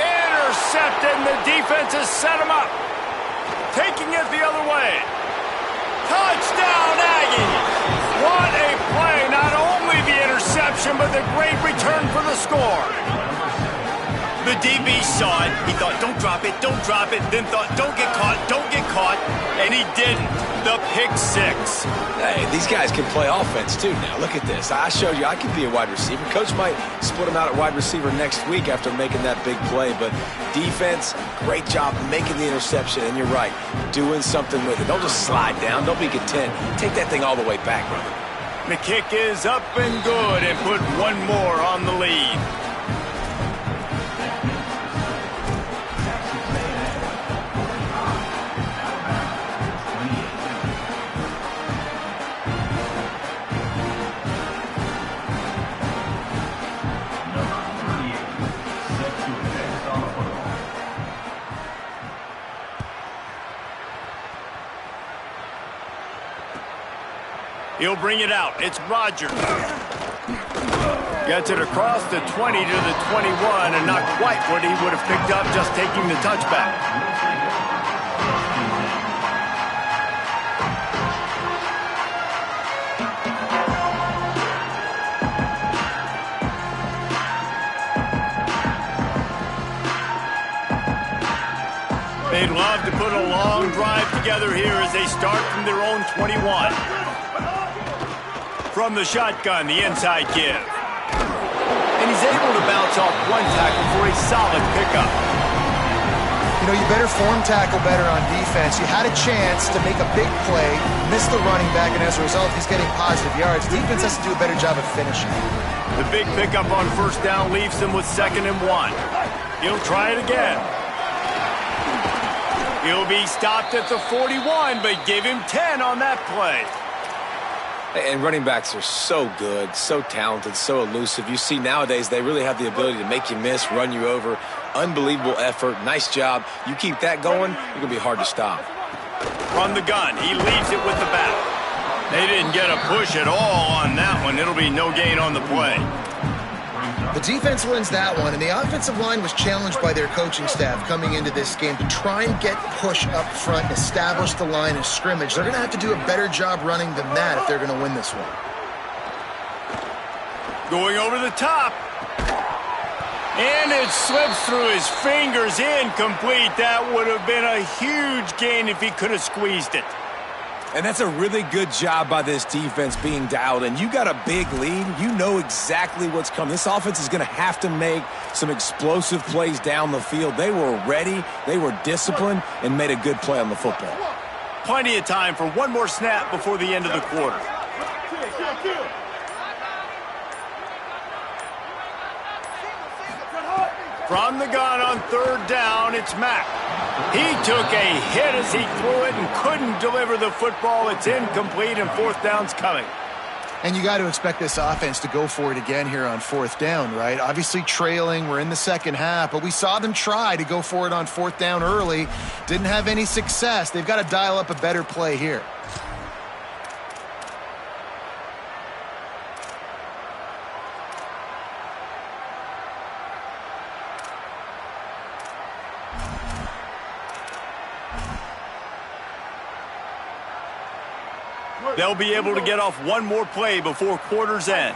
Intercepted, and the defense has set him up. Taking it the other way. Touchdown, Aggies! What a play. Not only the interception, but the great return for the score. The DB saw it. He thought, don't drop it, then thought, don't get caught, and he didn't. The pick 6. Hey, these guys can play offense too now. Look at this. I showed you I could be a wide receiver. Coach might split him out at wide receiver next week after making that big play, but defense, great job making the interception, and you're right, doing something with it. Don't just slide down. Don't be content. Take that thing all the way back, brother. The kick is up and good, and put one more on the lead. He'll bring it out. It's Rogers. Gets it across the 20 to the 21, and not quite what he would have picked up just taking the touchback. They'd love to put a long drive together here as they start from their own 21. From the shotgun, the inside give. And he's able to bounce off one tackle for a solid pickup. You know, you better form tackle better on defense. You had a chance to make a big play, miss the running back, and as a result, he's getting positive yards. Defense has to do a better job of finishing. The big pickup on first down leaves him with 2nd and 1. He'll try it again. He'll be stopped at the 41, but give him 10 on that play. And running backs are so good, so talented, so elusive. You see nowadays they really have the ability to make you miss, run you over. Unbelievable effort. Nice job. You keep that going, you're going to be hard to stop. From the gun, he leaves it with the back. They didn't get a push at all on that one. It'll be no gain on the play. The defense wins that one, and the offensive line was challenged by their coaching staff coming into this game to try and get push up front and establish the line of scrimmage. They're going to have to do a better job running than that if they're going to win this one. Going over the top. And it slips through his fingers, incomplete. That would have been a huge gain if he could have squeezed it. And that's a really good job by this defense being dialed in. You got a big lead. You know exactly what's coming. This offense is going to have to make some explosive plays down the field. They were ready, they were disciplined, and made a good play on the football. Plenty of time for one more snap before the end of the quarter. From the gun on 3rd down, it's Mack. He took a hit as he threw it and couldn't deliver the football. It's incomplete, and 4th down's coming. And you got to expect this offense to go for it again here on 4th down, right? Obviously trailing, we're in the second half, but we saw them try to go for it on 4th down early. Didn't have any success. They've got to dial up a better play here. They'll be able to get off one more play before quarter's end.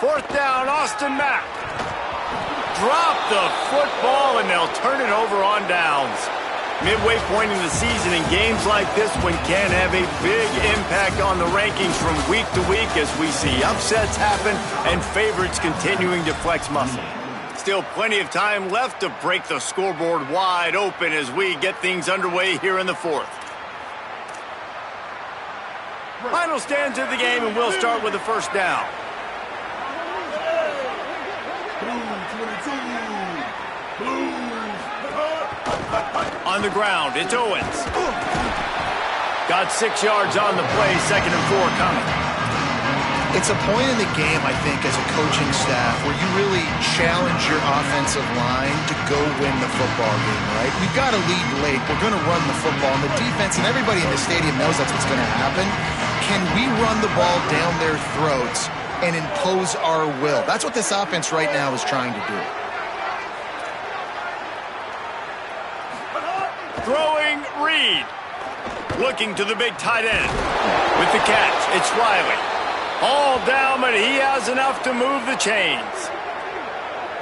Fourth down, Austin Mack. Drop the football, and they'll turn it over on downs. Midway point in the season, in games like this one can have a big impact on the rankings from week to week as we see upsets happen and favorites continuing to flex muscle. Still plenty of time left to break the scoreboard wide open as we get things underway here in the 4th. Final stands of the game, and we'll start with the first down. On the ground, it's Owens. Got 6 yards on the play, 2nd and 4 coming. It's a point in the game, I think, as a coaching staff where you really challenge your offensive line to go win the football game, right? We've got to lead late. We're going to run the football, and the defense and everybody in the stadium knows that's what's going to happen. Can we run the ball down their throats and impose our will? That's what this offense right now is trying to do. Throwing Reed. Looking to the big tight end. With the catch, it's Riley. All down, but he has enough to move the chains.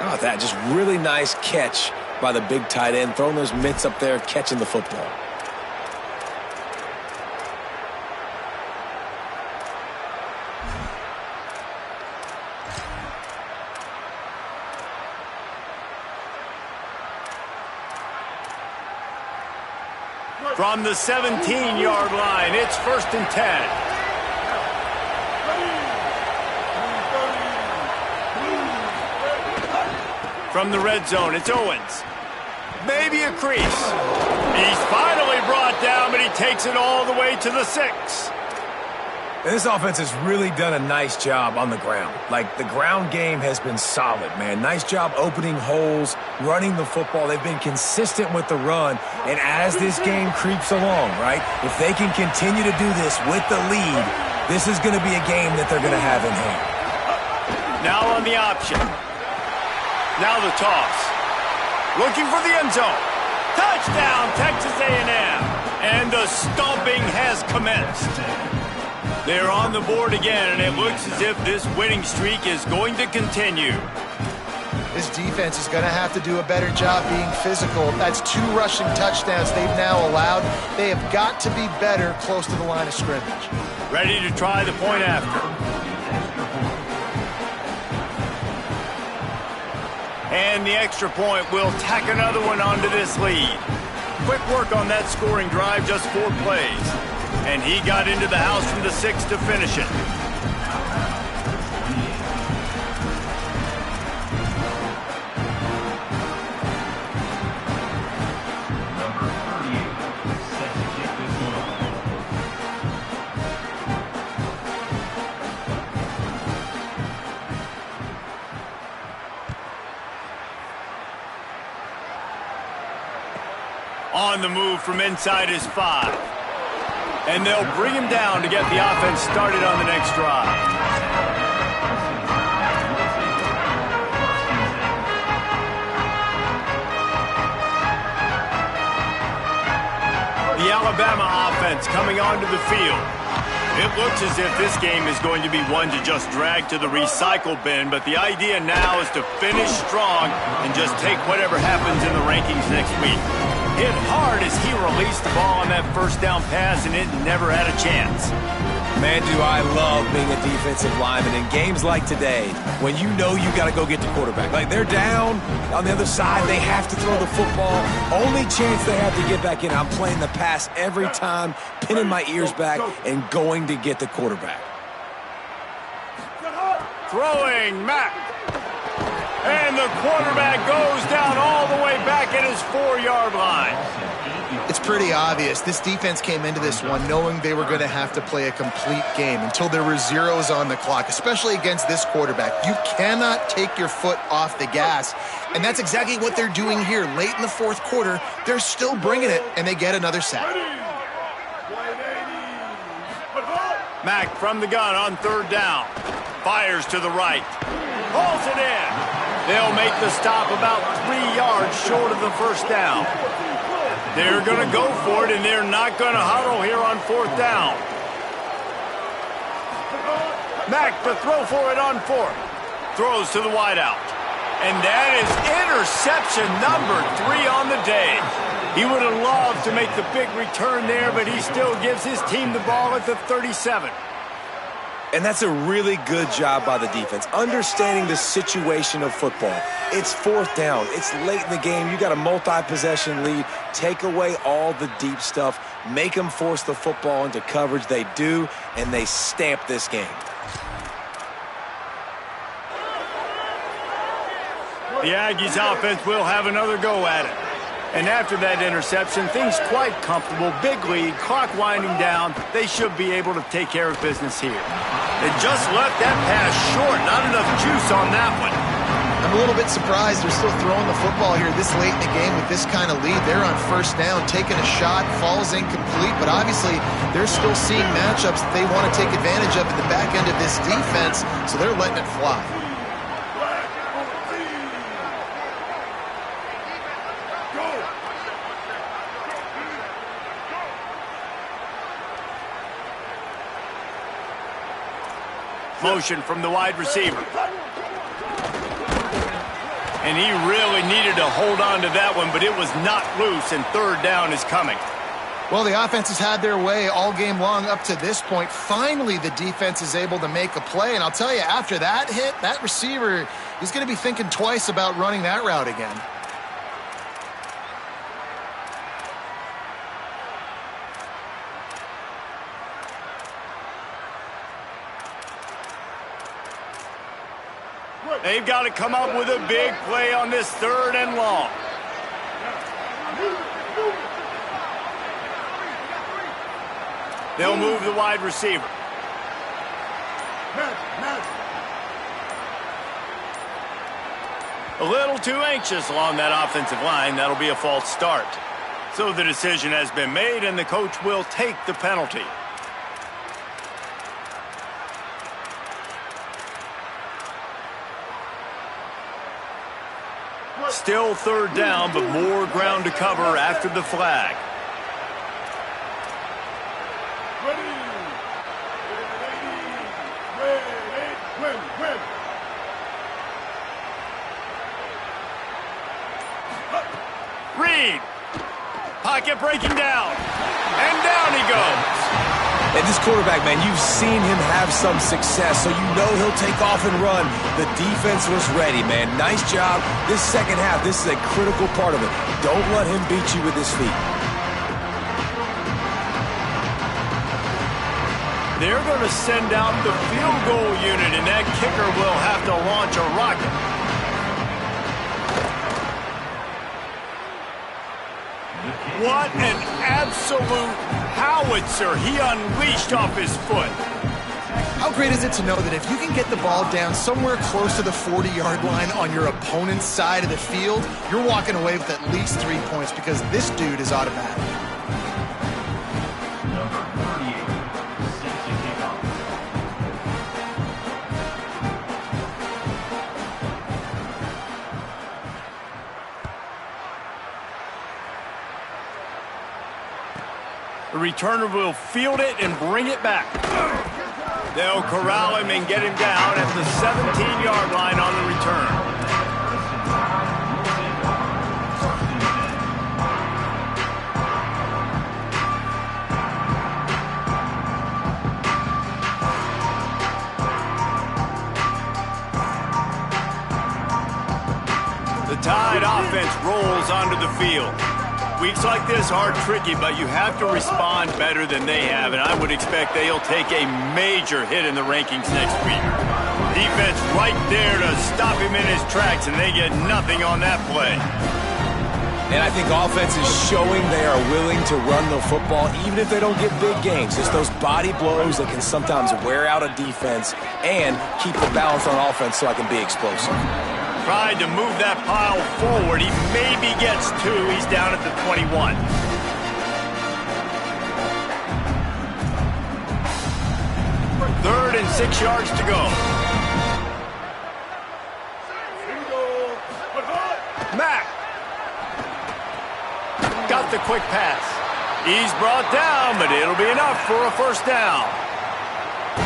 Oh, that just really nice catch by the big tight end, throwing those mitts up there, catching the football. From the 17-yard line, it's 1st and 10. From the red zone, it's Owens. Maybe a crease. He's finally brought down, but he takes it all the way to the 6. And this offense has really done a nice job on the ground. Like, the ground game has been solid, man. Nice job opening holes, running the football. They've been consistent with the run. And as this game creeps along, right, if they can continue to do this with the lead, this is going to be a game that they're going to have in hand. Now on the option. Now the toss. Looking for the end zone. Touchdown, Texas A&M. And the stomping has commenced. They're on the board again, and it looks as if this winning streak is going to continue. This defense is going to have to do a better job being physical. That's 2 rushing touchdowns they've now allowed. They have got to be better close to the line of scrimmage. Ready to try the point after. And the extra point will tack another one onto this lead. Quick work on that scoring drive, just 4 plays. And he got into the house from the 6 to finish it. On the move from inside his 5. And they'll bring him down to get the offense started on the next drive. The Alabama offense coming onto the field. It looks as if this game is going to be one to just drag to the recycle bin, but the idea now is to finish strong and just take whatever happens in the rankings next week. Hit hard as he released the ball on that first down pass, and it never had a chance. Man, do I love being a defensive lineman in games like today when you know you got to go get the quarterback. Like, they're down on the other side. They have to throw the football. Only chance they have to get back in. I'm playing the pass every time, pinning my ears back and going to get the quarterback. Throwing, Mack. And the quarterback goes down all the way back at his 4-yard line. It's pretty obvious. This defense came into this one knowing they were going to have to play a complete game until there were zeros on the clock, especially against this quarterback. You cannot take your foot off the gas, and that's exactly what they're doing here. Late in the 4th quarter, they're still bringing it, and they get another sack. Mack from the gun on 3rd down. Fires to the right. Pulls it in. They'll make the stop about 3 yards short of the first down. They're going to go for it, and they're not going to huddle here on 4th down. Mack to throw for it on 4th. Throws to the wideout. And that is interception number 3 on the day. He would have loved to make the big return there, but he still gives his team the ball at the 37. And that's a really good job by the defense, understanding the situation of football. It's 4th down. It's late in the game. You got a multi-possession lead. Take away all the deep stuff. Make them force the football into coverage. They do, and they stamp this game. The Aggies offense will have another go at it. And after that interception, things quite comfortable. Big lead, clock winding down. They should be able to take care of business here. They just left that pass short. Not enough juice on that one. I'm a little bit surprised they're still throwing the football here this late in the game with this kind of lead. They're on 1st down, taking a shot, falls incomplete, but obviously they're still seeing matchups that they want to take advantage of in the back end of this defense, so they're letting it fly. Motion from the wide receiver. And he really needed to hold on to that one, but it was not loose, and 3rd down is coming. Well, the offense has had their way all game long up to this point. Finally, the defense is able to make a play, and I'll tell you, after that hit, that receiver is going to be thinking twice about running that route again. They've got to come up with a big play on this 3rd and long. They'll move the wide receiver. A little too anxious along that offensive line. That'll be a false start. So the decision has been made, and the coach will take the penalty. Still 3rd down, but more ground to cover after the flag. Reed. Pocket breaking down. And down he goes. And this quarterback, man, you've seen him have some success, so you know he'll take off and run. The defense was ready, man. Nice job. This second half, this is a critical part of it. Don't let him beat you with his feet. They're going to send out the field goal unit, and that kicker will have to launch a rocket. What an absolute howitzer he unleashed off his foot. How great is it to know that if you can get the ball down somewhere close to the 40-yard line on your opponent's side of the field, you're walking away with at least 3 points because this dude is automatic. The returner will field it and bring it back. They'll corral him and get him down at the 17-yard line on the return. The Tide offense rolls onto the field. Weeks like this are tricky, but you have to respond better than they have, and I would expect they'll take a major hit in the rankings next week. Defense right there to stop him in his tracks, and they get nothing on that play. And I think offense is showing they are willing to run the football, even if they don't get big gains. It's those body blows that can sometimes wear out a defense and keep the balance on offense so I can be explosive. Tried to move that pile forward. He maybe gets 2. He's down at the 21. Third and 6 yards to go. Mack. Got the quick pass. He's brought down, but it'll be enough for a first down.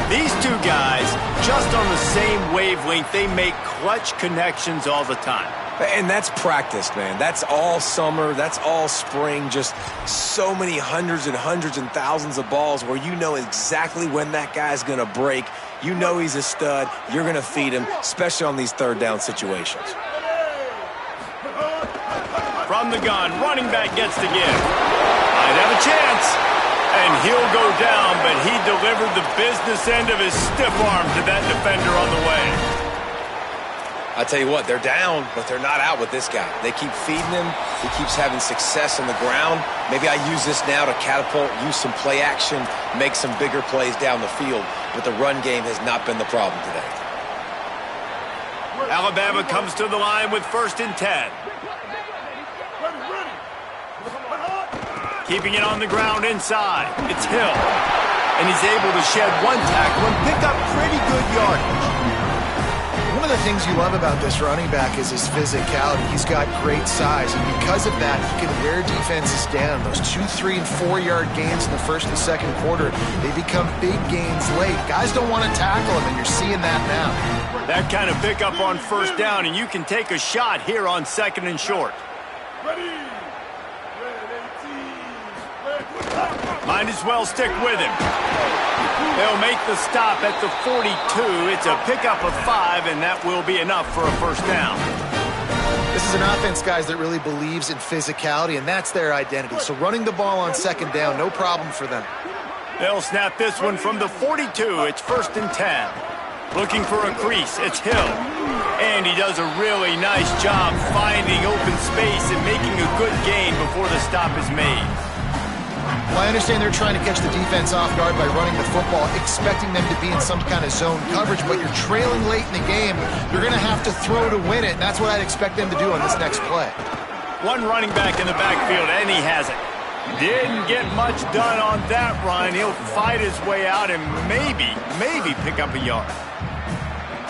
These two guys, just on the same wavelength, they make clutch connections all the time. And that's practice, man. That's all summer. That's all spring. Just so many hundreds and thousands of balls where you know exactly when that guy's going to break. You know he's a stud. You're going to feed him, especially on these third down situations. From the gun, running back gets to give. Might have a chance. And he'll go down, but he delivered the business end of his stiff arm to that defender on the way. I tell you what, they're down, but they're not out with this guy. They keep feeding him. He keeps having success on the ground. Maybe I use this now to catapult, use some play action, make some bigger plays down the field. But the run game has not been the problem today. Alabama comes to the line with 1st and 10. Keeping it on the ground inside. It's Hill. And he's able to shed 1 tackle and pick up pretty good yardage. One of the things you love about this running back is his physicality. He's got great size, and because of that, he can wear defenses down. Those 2, 3, and 4-yard gains in the first and second quarter, they become big gains late. Guys don't want to tackle him, and you're seeing that now. That kind of pickup on first down, and you can take a shot here on 2nd and short. Might as well stick with him. They'll make the stop at the 42. It's a pickup of 5, and that will be enough for a first down. This is an offense, guys, that really believes in physicality, and that's their identity. So running the ball on 2nd down, no problem for them. They'll snap this one from the 42. It's 1st and 10. Looking for a crease. It's Hill. And he does a really nice job finding open space and making a good gain before the stop is made. Well, I understand they're trying to catch the defense off guard by running the football, expecting them to be in some kind of zone coverage, but you're trailing late in the game. You're going to have to throw to win it, and that's what I'd expect them to do on this next play. One running back in the backfield, and he has it. Didn't get much done on that run. He'll fight his way out and maybe pick up a yard.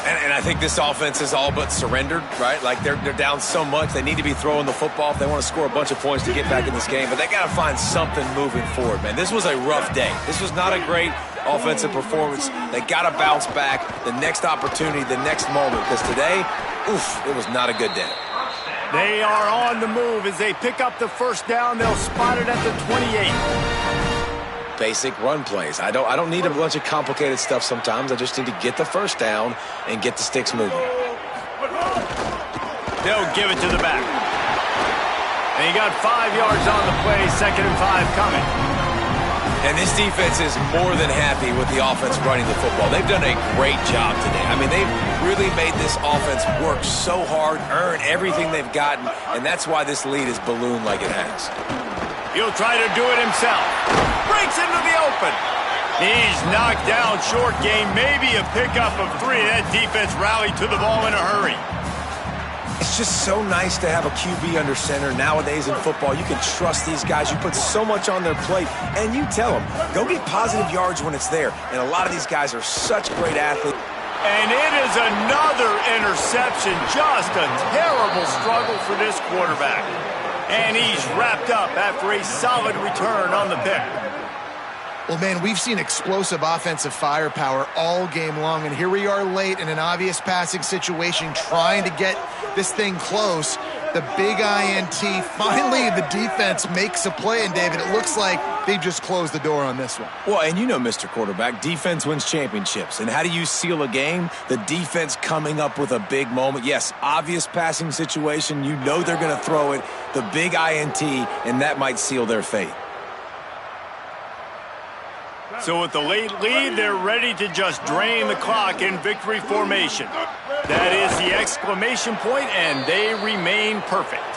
And I think this offense is all but surrendered, right? Like they're down so much, they need to be throwing the football if they want to score a bunch of points to get back in this game. But they got to find something moving forward, man. This was a rough day. This was not a great offensive performance. They got to bounce back. The next opportunity, the next moment, because today, it was not a good day. They are on the move as they pick up the first down. They'll spot it at the 28. basic run plays. I don't need a bunch of complicated stuff sometimes. I just need to get the first down and get the sticks moving. They'll give it to the back. And he got 5 yards on the play, 2nd and 5 coming. And this defense is more than happy with the offense running the football. They've done a great job today. I mean, they've really made this offense work so hard, earn everything they've gotten, and that's why this lead is ballooned like it has. He'll try to do it himself. Breaks into the open. He's knocked down. Short game, maybe a pickup of 3. That defense rallied to the ball in a hurry. It's just so nice to have a QB under center. Nowadays in football, you can trust these guys. You put so much on their plate, and you tell them, go get positive yards when it's there. And a lot of these guys are such great athletes. And it is another interception. Just a terrible struggle for this quarterback. And he's wrapped up after a solid return on the pick. Well, man, we've seen explosive offensive firepower all game long, and here we are late in an obvious passing situation trying to get this thing close. The big INT, finally the defense makes a play, and David, it looks like they just closed the door on this one. Well, and you know, Mr. Quarterback, defense wins championships. And how do you seal a game? The defense coming up with a big moment. Yes, obvious passing situation. You know they're going to throw it. The big INT, and that might seal their fate. So with the late lead, they're ready to just drain the clock in victory formation. That is the exclamation point, and they remain perfect.